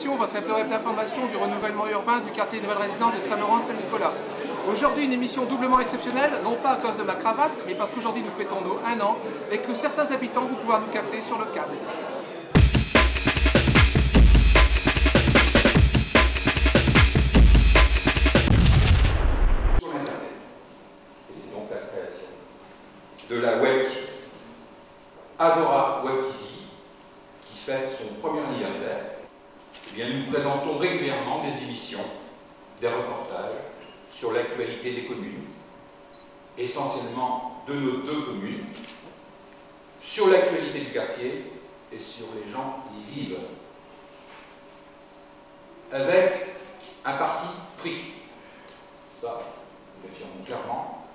l'émission, votre hebdo d'information du renouvellement urbain du quartier de nouvelle résidence de Saint-Laurent-Saint-Nicolas. Aujourd'hui, une émission doublement exceptionnelle, non pas à cause de ma cravate, mais parce qu'aujourd'hui nous fêtons nos 1 an et que certains habitants vont pouvoir nous capter sur le câble. Sur Internet, et c'est donc la création de la Web TV, Agora Web TV, qui fête son premier anniversaire. Eh bien, nous présentons régulièrement des émissions, des reportages sur l'actualité des communes, essentiellement de nos 2 communes, sur l'actualité du quartier et sur les gens qui y vivent, avec un parti pris, ça nous l'affirmons clairement,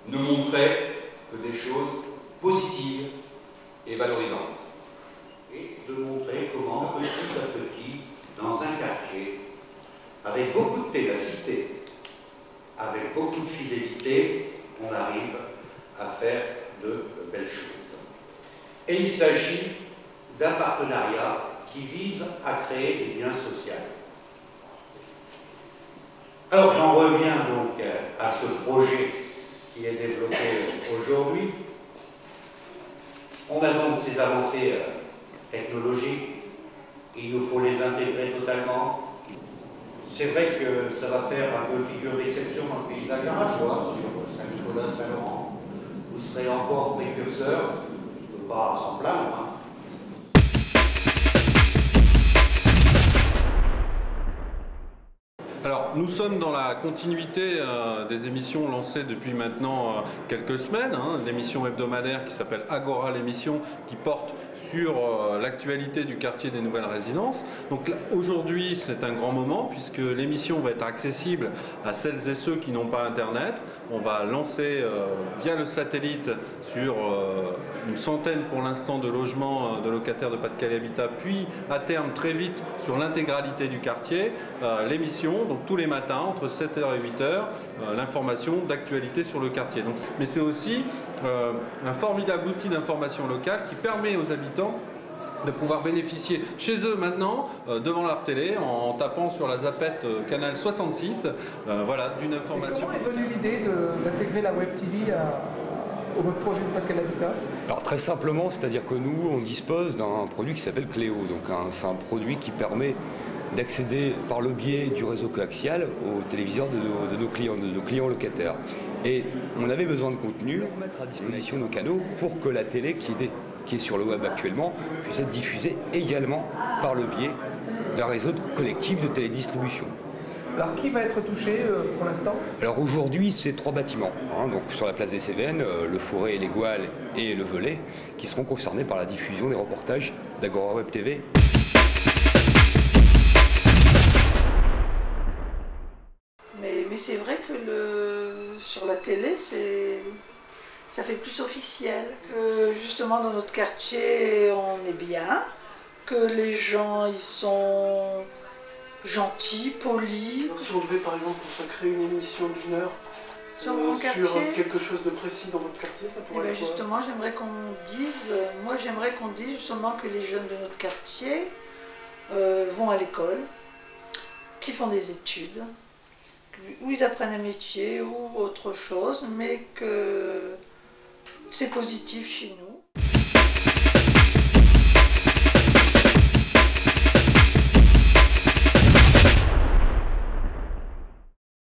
ne montrer que des choses positives et valorisantes. Et de montrer comment, petit à petit, dans un quartier, avec beaucoup de ténacité, avec beaucoup de fidélité, on arrive à faire de belles choses. Et il s'agit d'un partenariat qui vise à créer des liens sociaux. Alors j'en reviens donc à ce projet qui est développé aujourd'hui. On a donc ces avancées technologiques, il nous faut les intégrer totalement. C'est vrai que ça va faire un peu figure d'exception dans le paysage arachois, sur Saint-Nicolas, Saint-Laurent. Vous serez encore précurseurs, je ne peux pas s'en plaindre. Alors, nous sommes dans la continuité des émissions lancées depuis maintenant quelques semaines, l'émission hebdomadaire qui s'appelle Agora l'émission, qui porte sur l'actualité du quartier des nouvelles résidences. Donc aujourd'hui, c'est un grand moment puisque l'émission va être accessible à celles et ceux qui n'ont pas Internet. On va lancer via le satellite sur une centaine pour l'instant de logements de locataires de Pas-de-Calais Habitat, puis à terme très vite sur l'intégralité du quartier, l'émission, donc tous les matins entre 7h et 8h, l'information d'actualité sur le quartier. Donc, mais c'est aussi un formidable outil d'information locale qui permet aux habitants de pouvoir bénéficier chez eux maintenant, devant leur télé, en tapant sur la zappette canal 66, voilà, d'une information. Comment est venue l'idée d'intégrer la Web TV au votre projet de Pas-de-Calais Habitat? Alors très simplement, c'est-à-dire que nous, on dispose d'un produit qui s'appelle Cléo. Donc c'est un produit qui permet d'accéder par le biais du réseau coaxial aux téléviseurs de nos clients locataires. Et on avait besoin de contenu, mettre à disposition nos canaux pour que la télé qui est sur le web actuellement puisse être diffusée également par le biais d'un réseau collectif de télédistribution. Alors qui va être touché pour l'instant? Alors aujourd'hui, c'est 3 bâtiments, donc sur la place des Cévennes, le Forêt, les Gouales et le Velay, qui seront concernés par la diffusion des reportages d'Agora Web TV. Mais c'est vrai que sur la télé, ça fait plus officiel. Que justement dans notre quartier, on est bien, que les gens ils sont gentils, polis. Alors, si on devait par exemple consacrer une émission d'1 heure sur quelque chose de précis dans votre quartier, ça pourrait être quoi? Justement, j'aimerais qu'on dise justement que les jeunes de notre quartier vont à l'école, qui font des études, où ils apprennent un métier ou autre chose, mais que c'est positif chez nous.